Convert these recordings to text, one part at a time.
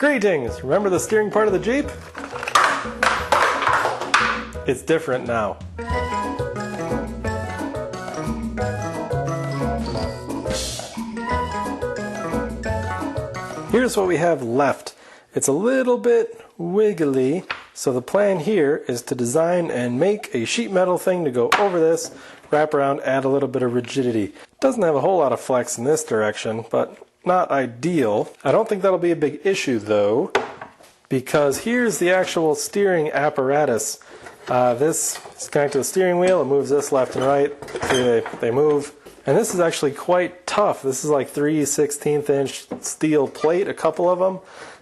Greetings! Remember the steering part of the Jeep? It's different now. Here's what we have left. It's a little bit wiggly, so the plan here is to design and make a sheet metal thing to go over this, wrap around, add a little bit of rigidity. Doesn't have a whole lot of flex in this direction, but not ideal. I don't think that'll be a big issue though, because here's the actual steering apparatus. This is connected to the steering wheel. It moves this left and right. See, they move. And this is actually quite tough. This is like 3/16 inch steel plate, a couple of them.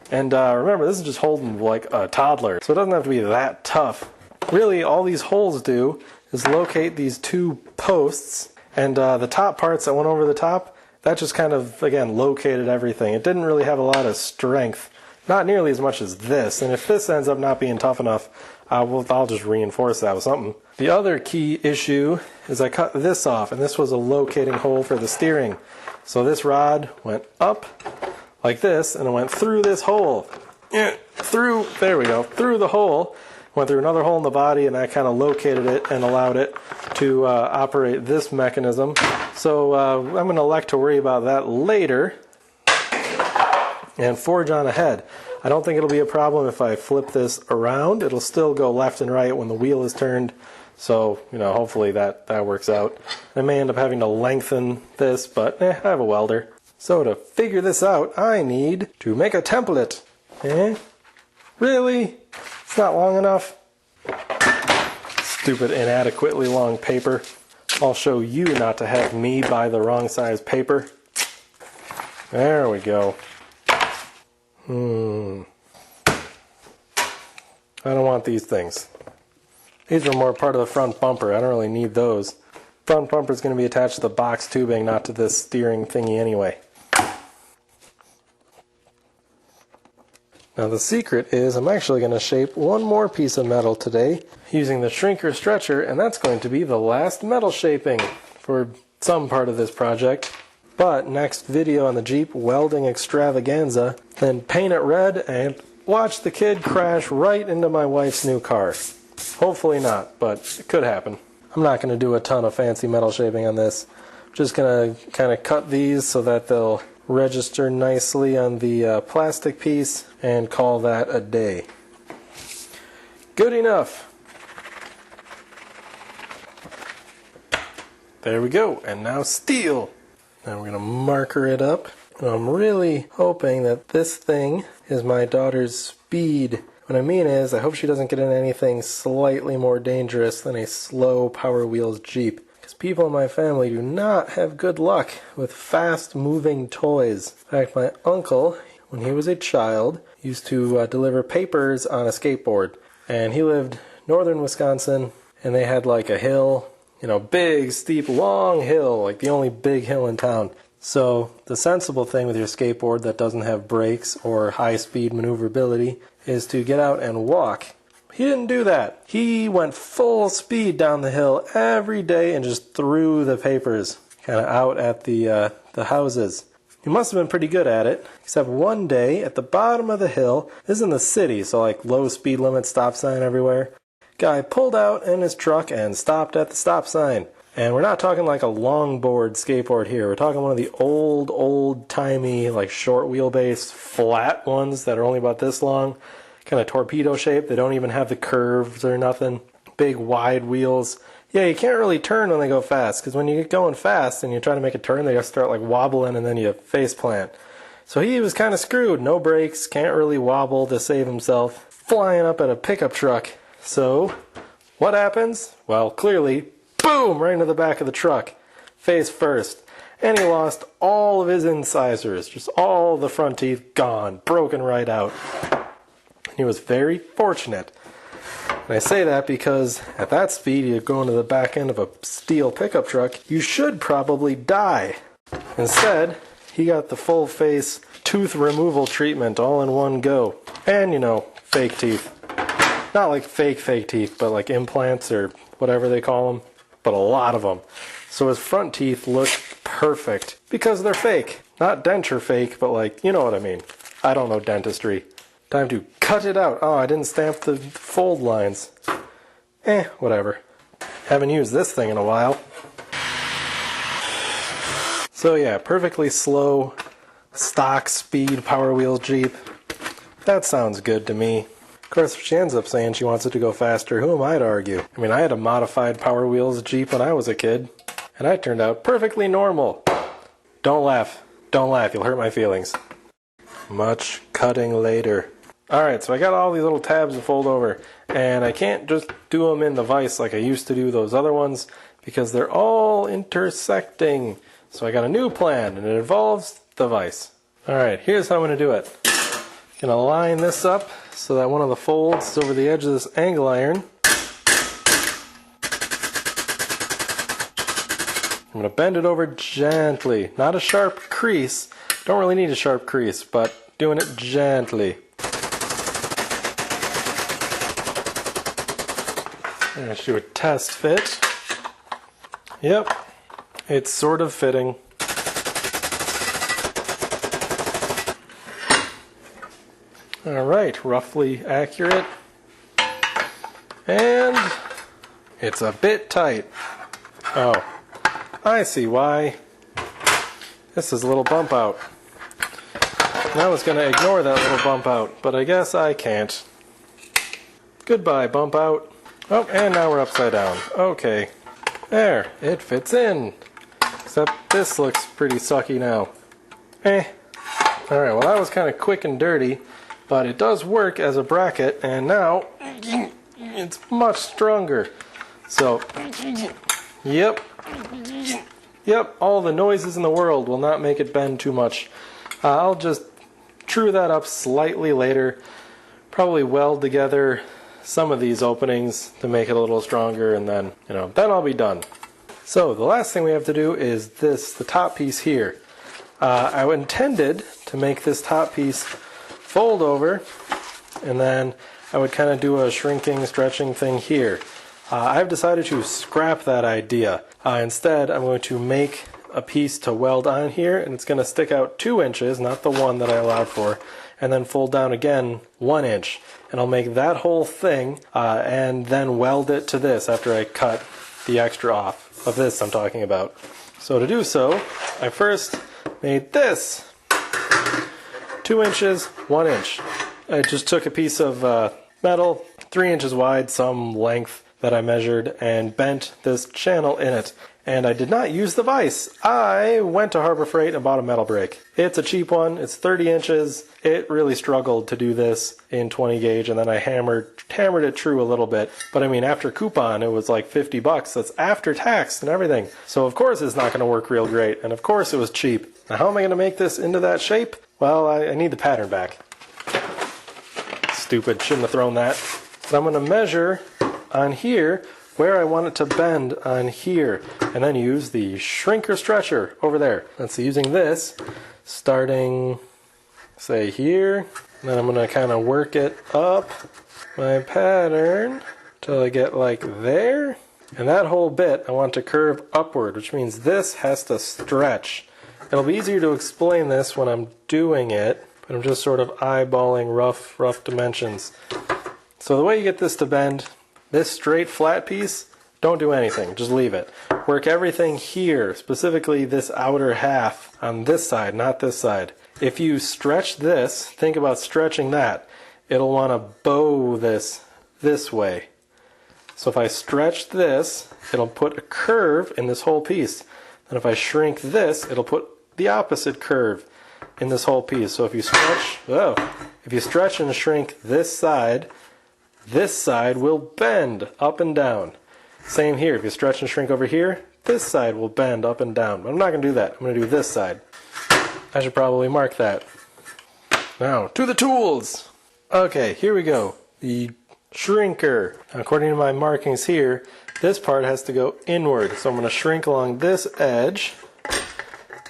And remember, this is just holding like a toddler, so it doesn't have to be that tough. Really, all these holes do is locate these two posts, and the top parts that went over the top, that just kind of, again, located everything. It didn't really have a lot of strength, not nearly as much as this. And if this ends up not being tough enough, I'll just reinforce that with something. The other key issue is I cut this off, and this was a locating hole for the steering. So this rod went up like this, and it went through this hole. There we go, through the hole. Went through another hole in the body, and that kind of located it and allowed it to operate this mechanism. So I'm going to elect to worry about that later and forge on ahead. I don't think it'll be a problem if I flip this around. It'll still go left and right when the wheel is turned. So, hopefully that works out. I may end up having to lengthen this, but I have a welder. So to figure this out, I need to make a template. Really? It's not long enough? Stupid, inadequately long paper. I'll show you not to have me buy the wrong size paper. There we go. I don't want these things. These are more part of the front bumper. I don't really need those. Front bumper is going to be attached to the box tubing, not to this steering thingy anyway. Now the secret is I'm actually going to shape one more piece of metal today using the shrinker stretcher, and that's going to be the last metal shaping for some part of this project. But next video on the Jeep welding extravaganza, then paint it red and watch the kid crash right into my wife's new car. Hopefully not, but it could happen. I'm not going to do a ton of fancy metal shaping on this. I'm just going to kind of cut these so that they'll register nicely on the plastic piece and call that a day. Good enough. There we go, and now steel. Now we're going to marker it up. I'm really hoping that this thing is my daughter's speed. What I mean is, I hope she doesn't get in anything slightly more dangerous than a slow Power Wheels Jeep. Because people in my family do not have good luck with fast-moving toys. In fact, my uncle, when he was a child, used to deliver papers on a skateboard. And he lived northern Wisconsin, and they had like a hill, big, steep, long hill, like the only big hill in town. So the sensible thing with your skateboard that doesn't have brakes or high-speed maneuverability is to get out and walk. He didn't do that. He went full speed down the hill every day and just threw the papers kind of out at the houses. He must have been pretty good at it, except one day at the bottom of the hill, this is in the city, so like low speed limit, stop sign everywhere, guy pulled out in his truck and stopped at the stop sign. And we're not talking like a longboard skateboard here. We're talking one of the old-timey, like short wheelbase, flat ones that are only about this long. Kind of torpedo shape. They don't even have the curves or nothing. Big, wide wheels. Yeah, you can't really turn when they go fast, because when you get going fast and you try to make a turn, they just start like wobbling and then you face plant. So he was kind of screwed. No brakes, can't really wobble to save himself. Flying up at a pickup truck. So, what happens? Well, clearly, boom, right into the back of the truck, face first. And he lost all of his incisors, just all the front teeth gone, broken right out. He was very fortunate. And I say that because at that speed, you go into the back end of a steel pickup truck, you should probably die. Instead, he got the full face tooth removal treatment all in one go. And, fake teeth. Not like fake teeth, but like implants or whatever they call them. But a lot of them. So his front teeth look perfect because they're fake. Not denture fake, but like, you know what I mean. I don't know dentistry. Time to cut it out. Oh, I didn't stamp the fold lines. Whatever. Haven't used this thing in a while. So yeah, perfectly slow, stock speed Power Wheels Jeep. That sounds good to me. Of course, if she ends up saying she wants it to go faster, who am I to argue? I mean, I had a modified Power Wheels Jeep when I was a kid, and I turned out perfectly normal. Don't laugh. Don't laugh, you'll hurt my feelings. Much cutting later. Alright, so I got all these little tabs to fold over, and I can't just do them in the vise like I used to do those other ones, because they're all intersecting. So I got a new plan, and it involves the vise. Alright, here's how I'm going to do it. I'm going to line this up so that one of the folds is over the edge of this angle iron. I'm going to bend it over gently. Not a sharp crease. Don't really need a sharp crease, but doing it gently. I'm going to do a test fit. Yep, it's sort of fitting. Alright, roughly accurate. And it's a bit tight. Oh, I see why. This is a little bump out. And I was going to ignore that little bump out, but I guess I can't. Goodbye, bump out. Oh, and now we're upside down. Okay. There, it fits in. Except this looks pretty sucky now. Alright, well that was kind of quick and dirty, but it does work as a bracket, and now it's much stronger. So, yep, all the noises in the world will not make it bend too much. I'll just true that up slightly later, probably weld together some of these openings to make it a little stronger, and then, then I'll be done. So the last thing we have to do is the top piece here. I intended to make this top piece fold over, and then I would kind of do a shrinking, stretching thing here. I've decided to scrap that idea. Instead, I'm going to make a piece to weld on here, and it's going to stick out 2 inches, not the 1 that I allowed for, and then fold down again 1 inch. And I'll make that whole thing and then weld it to this after I cut the extra off. Of this I'm talking about. So to do so, I first made this 2 inches, 1 inch. I just took a piece of metal 3 inches wide, some length that I measured, and bent this channel in it. And I did not use the vise. I went to Harbor Freight and bought a metal brake. It's a cheap one. It's 30 inches. It really struggled to do this in 20 gauge, and then I hammered it true a little bit. But I mean, after coupon, it was like 50 bucks. That's after tax and everything. So of course it's not going to work real great, and of course it was cheap. Now how am I going to make this into that shape? Well, I need the pattern back. Stupid, shouldn't have thrown that. But I'm going to measure on here where I want it to bend on here, and then use the shrinker stretcher over there. Let's see, using this, starting, say here, and then I'm going to kind of work it up my pattern till I get like there, and that whole bit I want to curve upward, which means this has to stretch. It'll be easier to explain this when I'm doing it, but I'm just sort of eyeballing rough dimensions. So the way you get this to bend, this straight flat piece, don't do anything, just leave it. Work everything here, specifically this outer half on this side, not this side. If you stretch this, think about stretching that, it'll want to bow this way. So if I stretch this, it'll put a curve in this whole piece. And if I shrink this, it'll put the opposite curve in this whole piece. So if you stretch and shrink this side will bend up and down. Same here, if you stretch and shrink over here, this side will bend up and down. But I'm not going to do that. I'm going to do this side. I should probably mark that. Now, to the tools! Okay, here we go. The shrinker. Now, according to my markings here, this part has to go inward. So I'm going to shrink along this edge,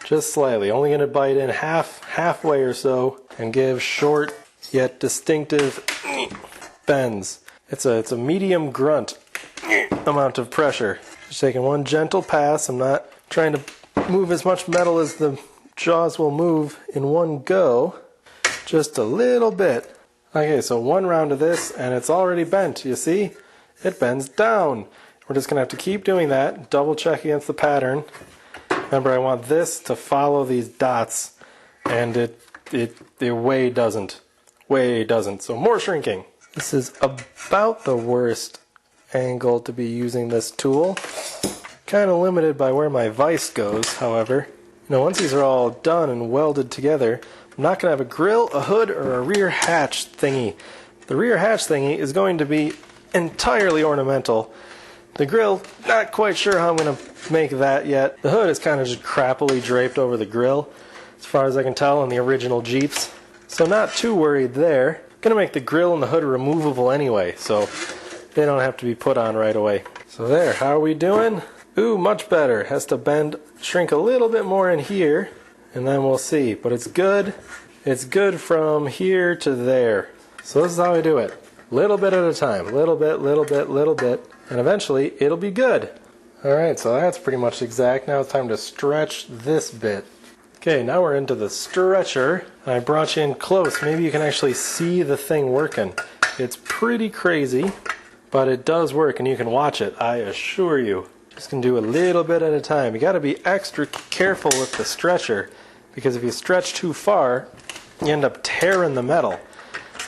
just slightly. Only going to bite in halfway or so, and give short yet distinctive bends. It's a medium grunt amount of pressure. Just taking one gentle pass. I'm not trying to move as much metal as the jaws will move in one go. Just a little bit. Okay, so one round of this and it's already bent. You see? It bends down. We're just going to have to keep doing that. Double check against the pattern. Remember, I want this to follow these dots, and it way doesn't. Way doesn't. So more shrinking. This is about the worst angle to be using this tool. Kind of limited by where my vise goes, however. Now, once these are all done and welded together, I'm not going to have a grill, a hood, or a rear hatch thingy. The rear hatch thingy is going to be entirely ornamental. The grill, not quite sure how I'm going to make that yet. The hood is kind of just crappily draped over the grill, as far as I can tell, in the original Jeeps. So not too worried there. Going to make the grill and the hood removable anyway, so they don't have to be put on right away. So there, how are we doing? Ooh, much better. Has to bend, shrink a little bit more in here, and then we'll see. But it's good. It's good from here to there. So this is how I do it. Little bit at a time. Little bit, little bit, little bit. And eventually, it'll be good. Alright, so that's pretty much exact. Now it's time to stretch this bit. Okay, now we're into the stretcher. I brought you in close. Maybe you can actually see the thing working. It's pretty crazy, but it does work and you can watch it, I assure you. Just gonna do a little bit at a time. You gotta be extra careful with the stretcher, because if you stretch too far, you end up tearing the metal.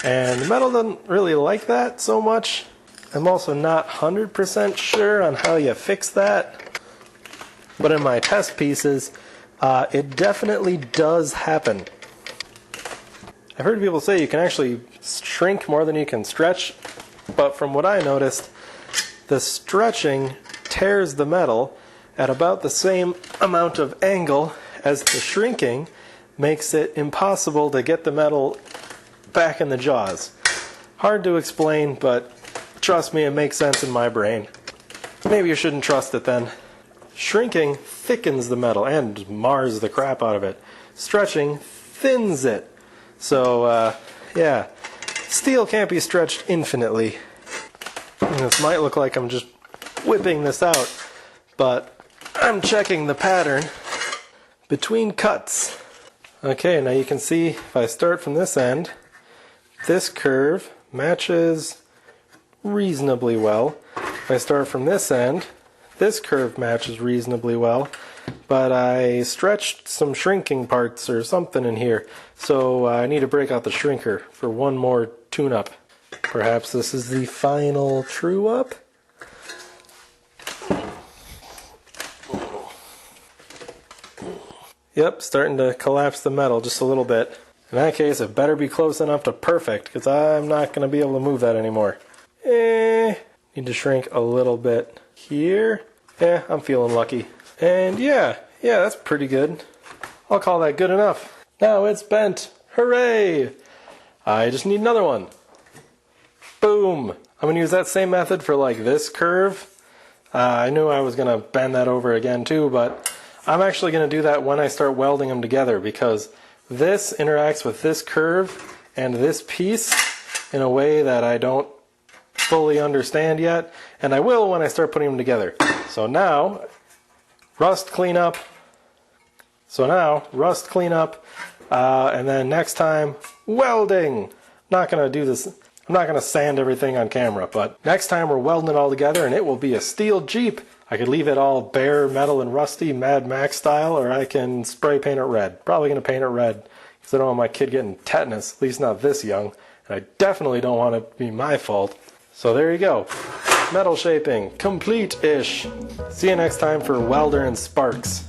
And the metal doesn't really like that so much. I'm also not 100% sure on how you fix that. But in my test pieces, it definitely does happen. I've heard people say you can actually shrink more than you can stretch, but from what I noticed, the stretching tears the metal at about the same amount of angle as the shrinking makes it impossible to get the metal back in the jaws. Hard to explain, but trust me, it makes sense in my brain. Maybe you shouldn't trust it then. Shrinking thickens the metal and mars the crap out of it. Stretching thins it. So, yeah. Steel can't be stretched infinitely. And this might look like I'm just whipping this out, but I'm checking the pattern between cuts. Okay, now you can see if I start from this end, this curve matches reasonably well. If I start from this end, this curve matches reasonably well, but I stretched some shrinking parts or something in here, so I need to break out the shrinker for one more tune-up. Perhaps this is the final true-up? Yep, starting to collapse the metal just a little bit. In that case, it better be close enough to perfect, because I'm not going to be able to move that anymore. Need to shrink a little bit here. I'm feeling lucky. And yeah, that's pretty good. I'll call that good enough. Now it's bent. Hooray! I just need another one. Boom! I'm going to use that same method for like this curve. I knew I was going to bend that over again too, but I'm actually going to do that when I start welding them together, because this interacts with this curve and this piece in a way that I don't fully understand yet, and I will when I start putting them together. So now, rust cleanup. And then next time, welding. I'm not going to do this. I'm not going to sand everything on camera, but next time we're welding it all together, and it will be a steel Jeep. I could leave it all bare metal and rusty, Mad Max style, or I can spray paint it red. Probably going to paint it red, because I don't want my kid getting tetanus, at least not this young, and I definitely don't want it to be my fault. So there you go. Metal shaping, complete-ish. See you next time for Welder and Sparks.